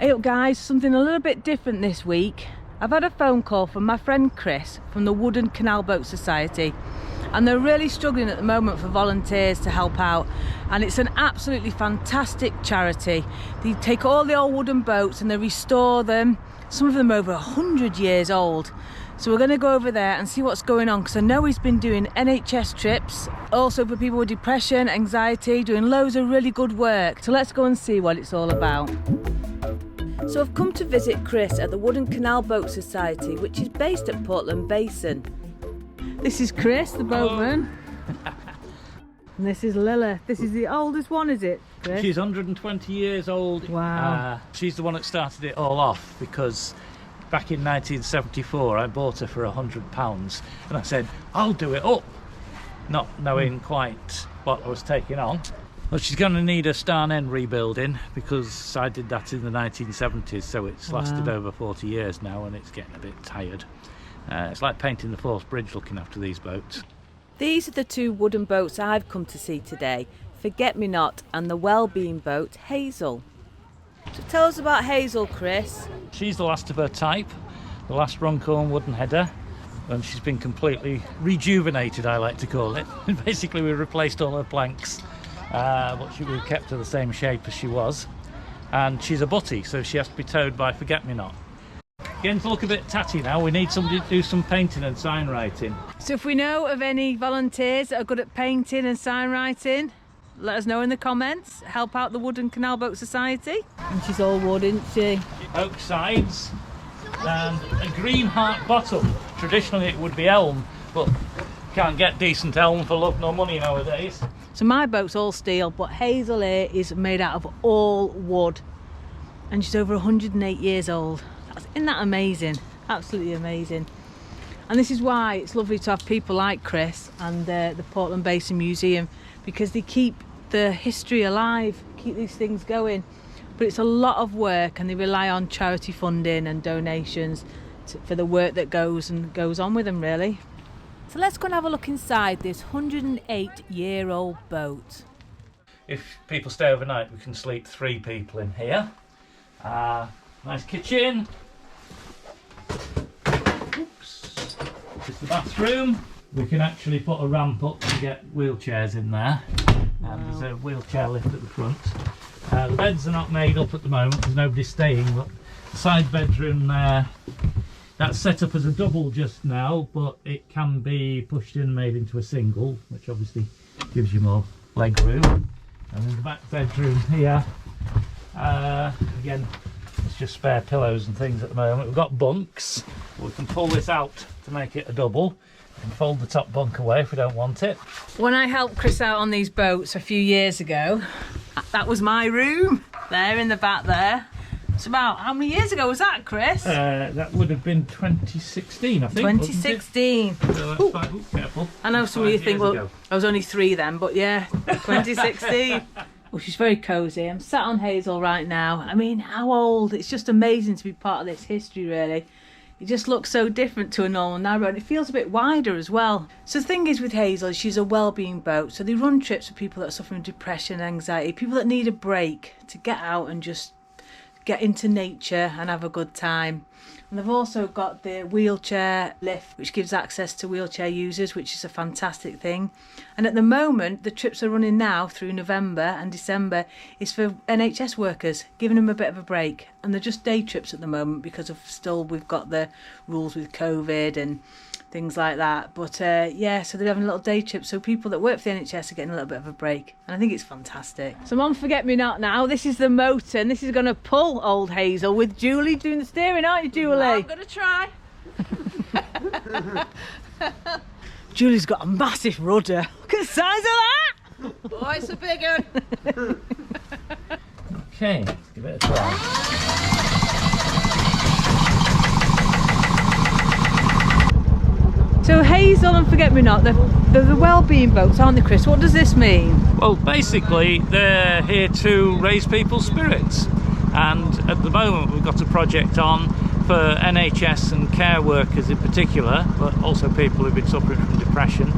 Hey up guys, something a little bit different this week. I've had a phone call from my friend Chris from the Wooden Canal Boat Society, and they're really struggling at the moment for volunteers to help out, and it's an absolutely fantastic charity. They take all the old wooden boats and they restore them, some of them over 100 years old. So we're going to go over there and see what's going on, because I know he's been doing NHS trips also for people with depression, anxiety, doing loads of really good work. So let's go and see what it's all about. So I've come to visit Chris at the Wooden Canal Boat Society, which is based at Portland Basin. This is Chris, the boatman. And this is Lilith. This is the oldest one, is it, Chris? She's 120 years old. Wow. She's the one that started it all off, because back in 1974 I bought her for £100 and I said, I'll do it up, not knowing quite what I was taking on. Well, she's going to need a stern end rebuilding, because I did that in the 1970s, so it's lasted over 40 years now and it's getting a bit tired. It's like painting the Forth Bridge looking after these boats. These are the two wooden boats I've come to see today, Forget-Me-Not and the Wellbeing boat, Hazel. So tell us about Hazel, Chris. She's the last of her type, the last Runcorn wooden header, and she's been completely rejuvenated, I like to call it. Basically we replaced all her planks, but she was kept to the same shape as she was. And she's a butty, so she has to be towed by Forget-Me-Not. Getting to look a bit tatty now. We need somebody to do some painting and sign writing. So if we know of any volunteers that are good at painting and sign writing, let us know in the comments. Help out the Wooden Canal Boat Society. And she's all wood, isn't she? Oak sides and a green heart bottom. Traditionally it would be elm, but can't get decent elm for love nor money nowadays. So my boat's all steel, but Hazel here is made out of all wood. And she's over 108 years old. Isn't that amazing? Absolutely amazing. And this is why it's lovely to have people like Chris and the Portland Basin Museum, because they keep the history alive, keep these things going. But it's a lot of work, and they rely on charity funding and donations for the work that goes on with them, really. So let's go and have a look inside this 108-year-old boat. If people stay overnight, we can sleep 3 people in here. Nice kitchen. Oops. This is the bathroom. We can actually put a ramp up to get wheelchairs in there. Wow. And there's a wheelchair lift at the front. The beds are not made up at the moment, there's nobody staying, but the side bedroom there, that's set up as a double just now, but it can be pushed in and made into a single, which obviously gives you more leg room. And then the back bedroom here, again, it's just spare pillows and things at the moment. We've got bunks. We can pull this out to make it a double. We can fold the top bunk away if we don't want it. When I helped Chris out on these boats a few years ago, that was my room, there in the back there. It's about, how many years ago was that, Chris? That would have been 2016, I think. 2016. So that's fine. Ooh, careful. I know some of you think, well, I was only 3 then, but yeah, 2016. Well, she's very cosy. I'm sat on Hazel right now. I mean, how old? It's just amazing to be part of this history, really. It just looks so different to a normal narrow, and it feels a bit wider as well. So the thing is with Hazel, she's a wellbeing boat. So they run trips for people that are suffering depression, anxiety, people that need a break to get out and just get into nature and have a good time. And they've also got the wheelchair lift, which gives access to wheelchair users, which is a fantastic thing. And at the moment, the trips are running now through November and December is for NHS workers, giving them a bit of a break. And they're just day trips at the moment because of we've got the rules with COVID and things like that. But yeah, so they're having a little day trip. So people that work for the NHS are getting a little bit of a break. And I think it's fantastic. So Mum, Forget-Me-Not now. This is the motor, and this is going to pull old Hazel with Julie doing the steering, aren't you, Julie? I'm going to try. Julie's got a massive rudder. Look at the size of that! Oh, it's a big one. Okay, let's give it a try. So Hazel and Forget-Me-Not, they're the wellbeing boats, aren't they, Chris? What does this mean? Well, basically they're here to raise people's spirits, and at the moment we've got a project on for NHS and care workers in particular, but also people who've been suffering from depression,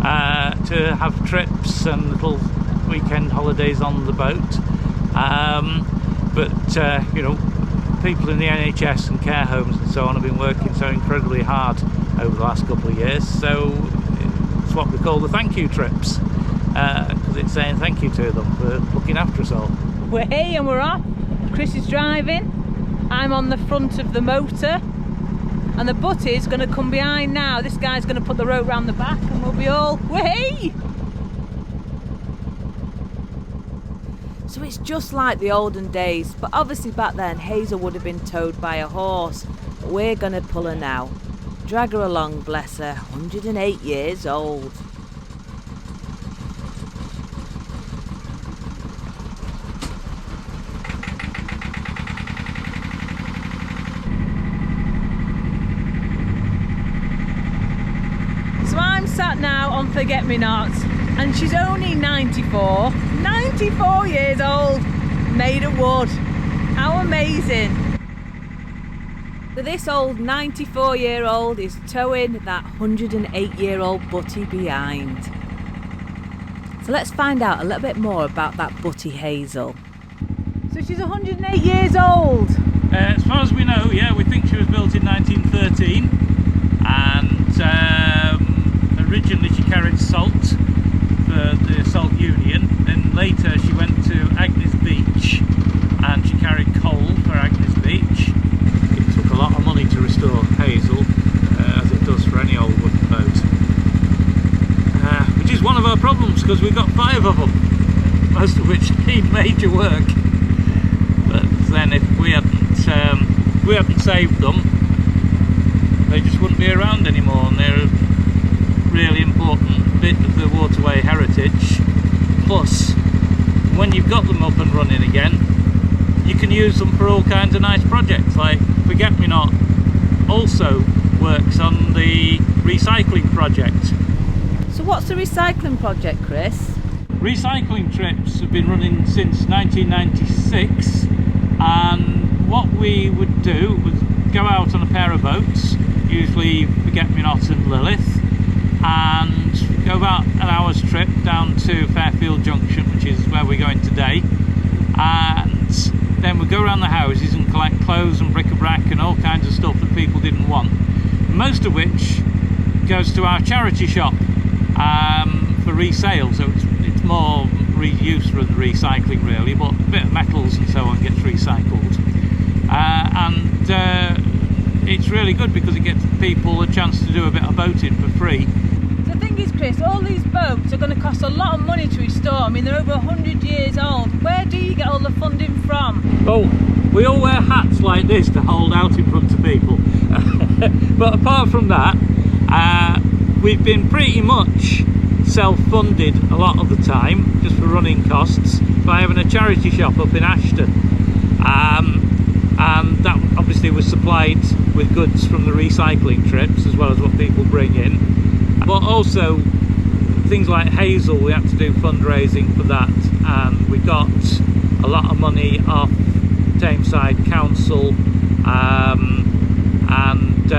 to have trips and little weekend holidays on the boat. But you know, people in the NHS and care homes and so on have been working so incredibly hard over the last couple of years, so it's what we call the thank you trips, because it's saying thank you to them for looking after us all. We're here and we're off. Chris is driving, I'm on the front of the motor, and the Butty's going to come behind now. This guy's going to put the rope round the back and we'll be all way. So it's just like the olden days, but obviously back then Hazel would have been towed by a horse. But we're going to pull her now. Drag her along, bless her, 108 years old. So I'm sat now on Forget-Me-Nots, and she's only 94 years old, made of wood. How amazing. So this old 94-year-old is towing that 108-year-old Butty behind. So let's find out a little bit more about that Butty Hazel. So she's 108 years old. As far as we know, yeah, we think she was built in 1913, and originally she carried salt for the Salt Union, then later she went to Agnes Beach and she carried coal for Agnes Beach. It took a lot of money to restore Hazel, as it does for any old wooden boat, which is one of our problems because we've got 5 of them, most of which need major work. But then if we hadn't saved them, they just wouldn't be around anymore, and they're a really important bit of the waterway heritage. Plus, when you've got them up and running again, you can use them for all kinds of nice projects. Like Forget-Me-Not also works on the recycling project. So what's the recycling project, Chris? Recycling trips have been running since 1996, and what we would do was go out on a pair of boats, usually Forget-Me-Not and Lilith, and go about an hour's trip down to Fairfield Junction, which is where we're going today, and then we go around the houses and collect clothes and bric-a-brac and all kinds of stuff that people didn't want, most of which goes to our charity shop for resale. So it's more reuse than recycling really, but a bit of metals and so on gets recycled, and it's really good because it gets people a chance to do a bit of boating for free. The thing is, Chris, all these boats are going to cost a lot of money to restore. I mean, they're over 100 years old. Where do you get all the funding from? Oh, we all wear hats like this to hold out in front of people. But apart from that, we've been pretty much self-funded a lot of the time, just for running costs, by having a charity shop up in Ashton. And that obviously was supplied with goods from the recycling trips as well as what people bring in. But also things like Hazel, we had to do fundraising for that, and we got a lot of money off Tameside Council, and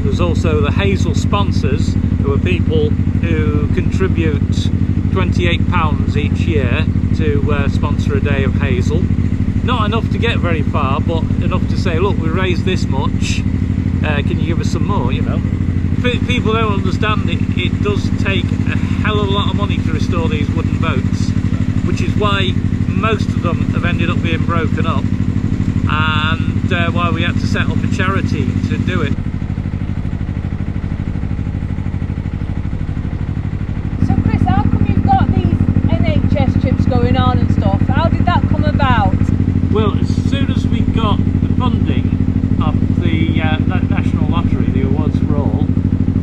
there's also the Hazel sponsors, who are people who contribute £28 each year to sponsor a day of Hazel. Not enough to get very far, but enough to say, look, we raised this much, can you give us some more, you know. People don't understand it does take a hell of a lot of money to restore these wooden boats, which is why most of them have ended up being broken up, and why we had to set up a charity to do it. So Chris, how come you've got these NHS trips going on and stuff? How did that come about? Well, as soon as we got the funding of the National Lottery, the Awards for All,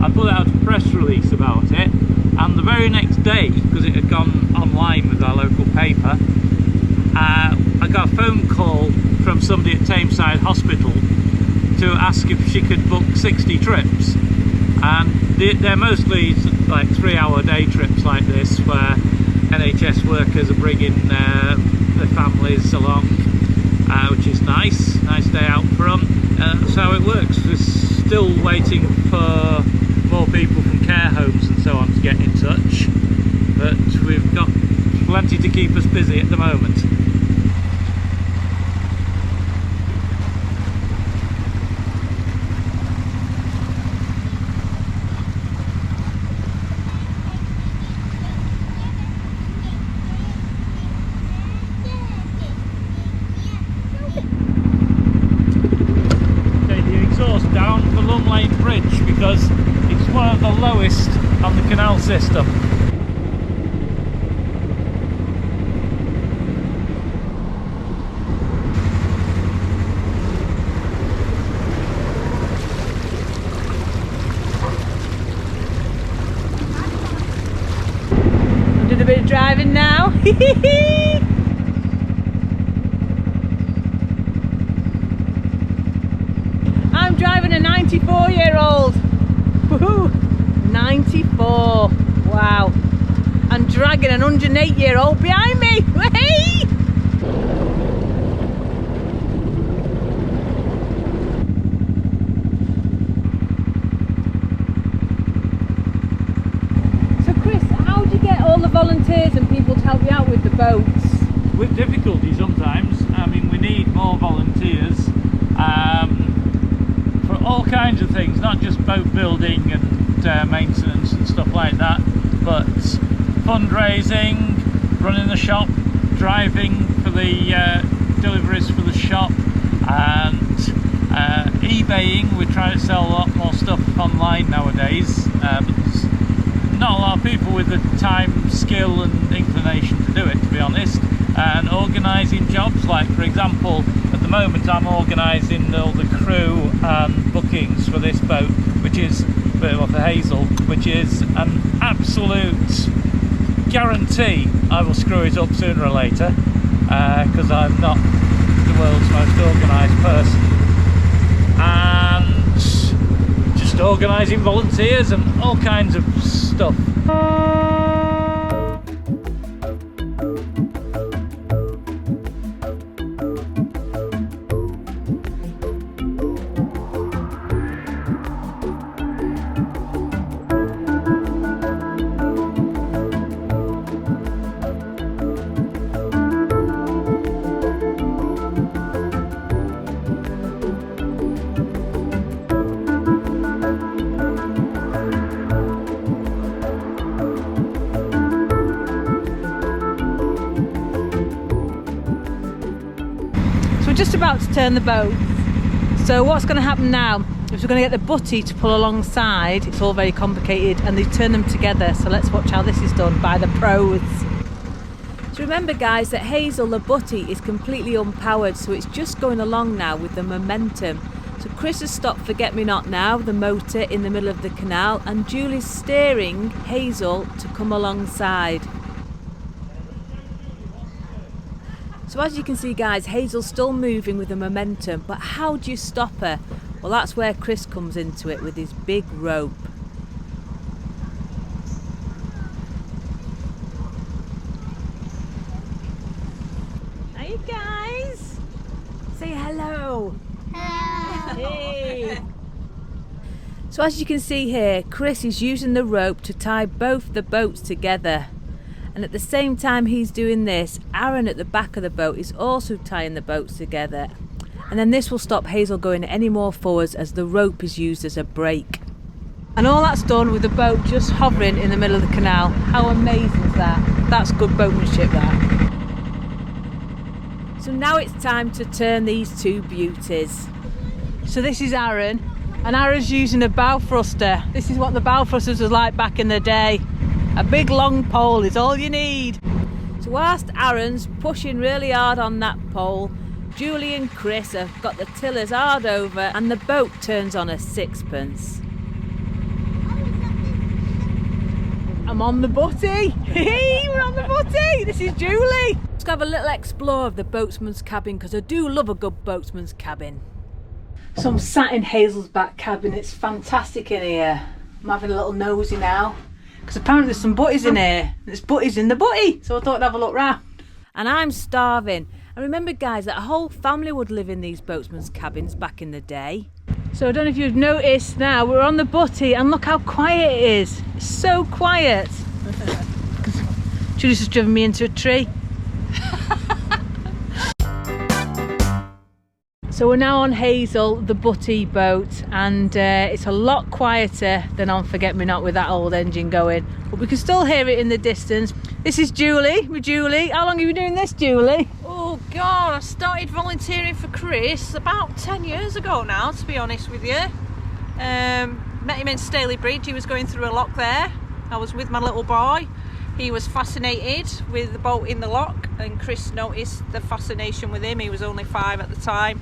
I put out a press release about it, and the very next day, because it had gone online with our local paper, I got a phone call from somebody at Tameside Hospital to ask if she could book 60 trips, and they're mostly like 3-hour day trips like this, where NHS workers are bringing their families along, which is nice day out for them. That's how it works. We're still waiting for more people from care homes and so on to get in touch, but we've got plenty to keep us busy at the moment. system. I'm doing a bit of driving now. I'm driving a 94-year-old. Woohoo! 94. Wow. I'm dragging an 108-year-old behind me. Hey! So Chris, how do you get all the volunteers and people to help you out with the boats? With difficulty sometimes. I mean, we need more volunteers for all kinds of things, not just boat building and maintenance and stuff like that, but fundraising, running the shop, driving for the deliveries for the shop, and eBaying. We're trying to sell a lot more stuff online nowadays, but there's not a lot of people with the time, skill and inclination to do it, to be honest. And organising jobs, like for example, at the moment I'm organising all the crew and bookings for this boat, which is for Hazel, which is an absolute guarantee I will screw it up sooner or later, because I'm not the world's most organised person. And just organising volunteers and all kinds of stuff. We're just about to turn the boat. So what's going to happen now is we're going to get the butty to pull alongside. It's all very complicated and they turn them together. So let's watch how this is done by the pros. So remember guys that Hazel, the butty, is completely unpowered, so it's just going along now with the momentum. So Chris has stopped Forget Me Not now, the motor, in the middle of the canal, and Julie's steering Hazel to come alongside. So as you can see guys, Hazel's still moving with the momentum, but how do you stop her? Well, that's where Chris comes into it with his big rope. Hey guys! Say hello! Hello! Hey! So as you can see here, Chris is using the rope to tie both the boats together. And at the same time he's doing this, Aaron at the back of the boat is also tying the boats together. And then this will stop Hazel going any more forwards as the rope is used as a brake. And all that's done with the boat just hovering in the middle of the canal. How amazing is that? That's good boatmanship, that. So now it's time to turn these two beauties. So this is Aaron, and Aaron's using a bow thruster. This is what the bow thrusters was like back in the day. A big long pole is all you need. So whilst Aaron's pushing really hard on that pole, Julie and Chris have got the tillers hard over and the boat turns on a sixpence. I'm on the butty. Hey, we're on the butty. This is Julie. Let's have a little explore of the boatsman's cabin, because I do love a good boatsman's cabin. So I'm sat in Hazel's back cabin. It's fantastic in here. I'm having a little nosy now, because apparently there's some butties in here. There's butties in the butty, so I thought I'd have a look round. And I'm starving. And remember guys, that a whole family would live in these boatsmen's cabins back in the day. So I don't know if you've noticed now, we're on the butty and look how quiet it is. It's so quiet. Julie's just driven me into a tree. So we're now on Hazel, the butty boat, and it's a lot quieter than on Forget Me Not with that old engine going, but we can still hear it in the distance. This is Julie, with Julie. How long have you been doing this, Julie? Oh God, I started volunteering for Chris about 10 years ago now, to be honest with you. Met him in Staley Bridge, he was going through a lock there, I was with my little boy. He was fascinated with the boat in the lock, and Chris noticed the fascination with him. He was only 5 at the time,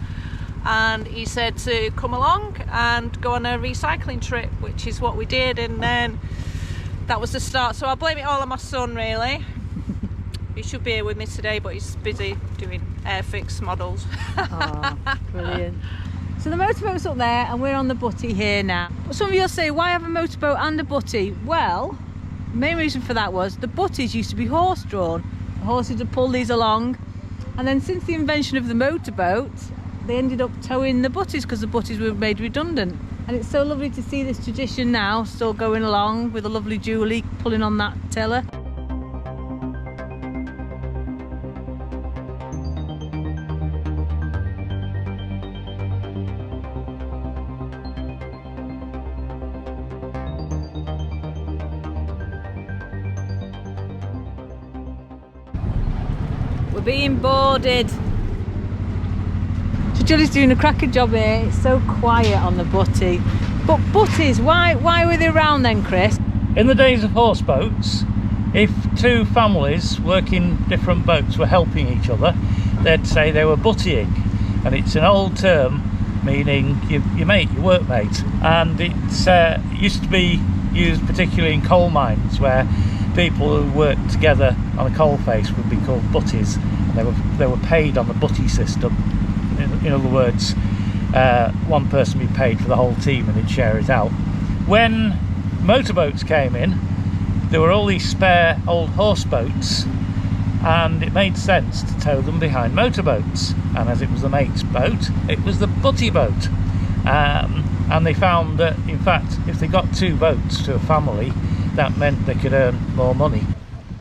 and he said to come along and go on a recycling trip, which is what we did, and then that was the start. So I blame it all on my son, really. He should be here with me today, but he's busy doing airfix models. Oh, brilliant. So the motorboat's up there and we're on the Butty here now. Some of you will say, why have a motorboat and a Butty? Well, the main reason for that was the Butties used to be horse-drawn. The horses would pull these along, and then since the invention of the motorboat, they ended up towing the Butties because the Butties were made redundant. And it's so lovely to see this tradition now still going along with a lovely Julie pulling on that tiller. We're being boarded. So Julie's doing a cracking job here. It's so quiet on the Butty. But Butties, why were they around then, Chris? In the days of horse boats, if two families working different boats were helping each other, they'd say they were buttying, and it's an old term meaning your mate, your workmate, and it used to be used particularly in coal mines where people who worked together on a coal face would be called butties, and they were paid on the butty system. In other words, one person would be paid for the whole team and they'd share it out. When motorboats came in, there were all these spare old horse boats, and it made sense to tow them behind motorboats, and as it was the mate's boat, it was the butty boat. And they found that in fact if they got 2 boats to a family, that meant they could earn more money.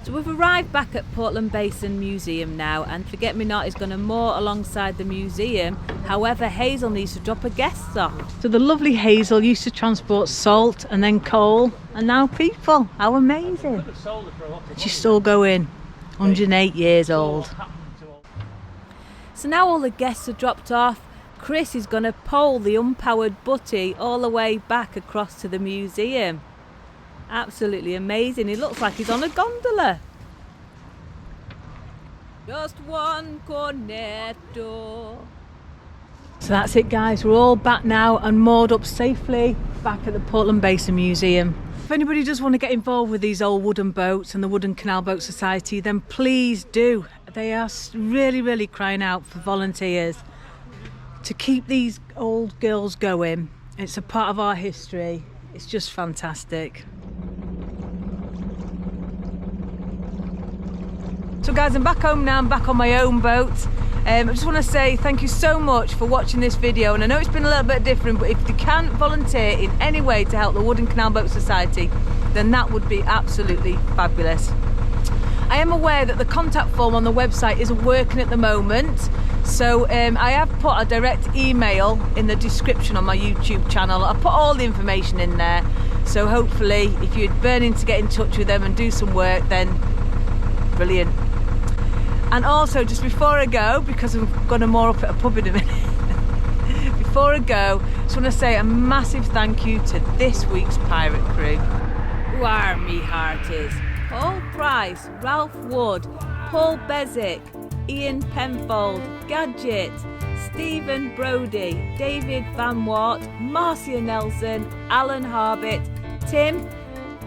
So we've arrived back at Portland Basin Museum now, and Forget Me Not is going to moor alongside the museum. However, Hazel needs to drop her guests off. So the lovely Hazel used to transport salt and then coal, and now people. How amazing. She's still going, 108 years old. So now all the guests are dropped off. Chris is going to pole the unpowered Butty all the way back across to the museum. Absolutely amazing. He looks like he's on a gondola. Just one cornetto. So that's it, guys. We're all back now and moored up safely back at the Portland Basin Museum. If anybody does want to get involved with these old wooden boats and the Wooden Canal Boat Society, then please do. They are really, really crying out for volunteers to keep these old girls going. It's a part of our history. It's just fantastic. So guys, I'm back home now. I'm back on my own boat. I just want to say thank you so much for watching this video, and I know it's been a little bit different, but if you can volunteer in any way to help the Wooden Canal Boat Society, then that would be absolutely fabulous. I am aware that the contact form on the website isn't working at the moment, so I have put a direct email in the description on my YouTube channel. I'll put all the information in there, so hopefully if you're burning to get in touch with them and do some work, then brilliant. And also, just before I go, because I'm going to moor up at a pub in a minute, before I go, I just want to say a massive thank you to this week's pirate crew. Who are me hearties? Paul Price, Ralph Wood, Paul Bezick, Ian Penfold, Gadget, Stephen Brody, David Van Wart, Marcia Nelson, Alan Harbit, Tim,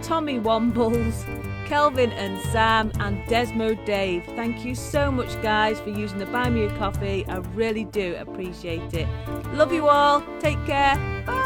Tommy Wombles, Kelvin and Sam, and Desmo Dave. Thank you so much, guys, for using the Buy Me a Coffee. I really do appreciate it. Love you all. Take care. Bye.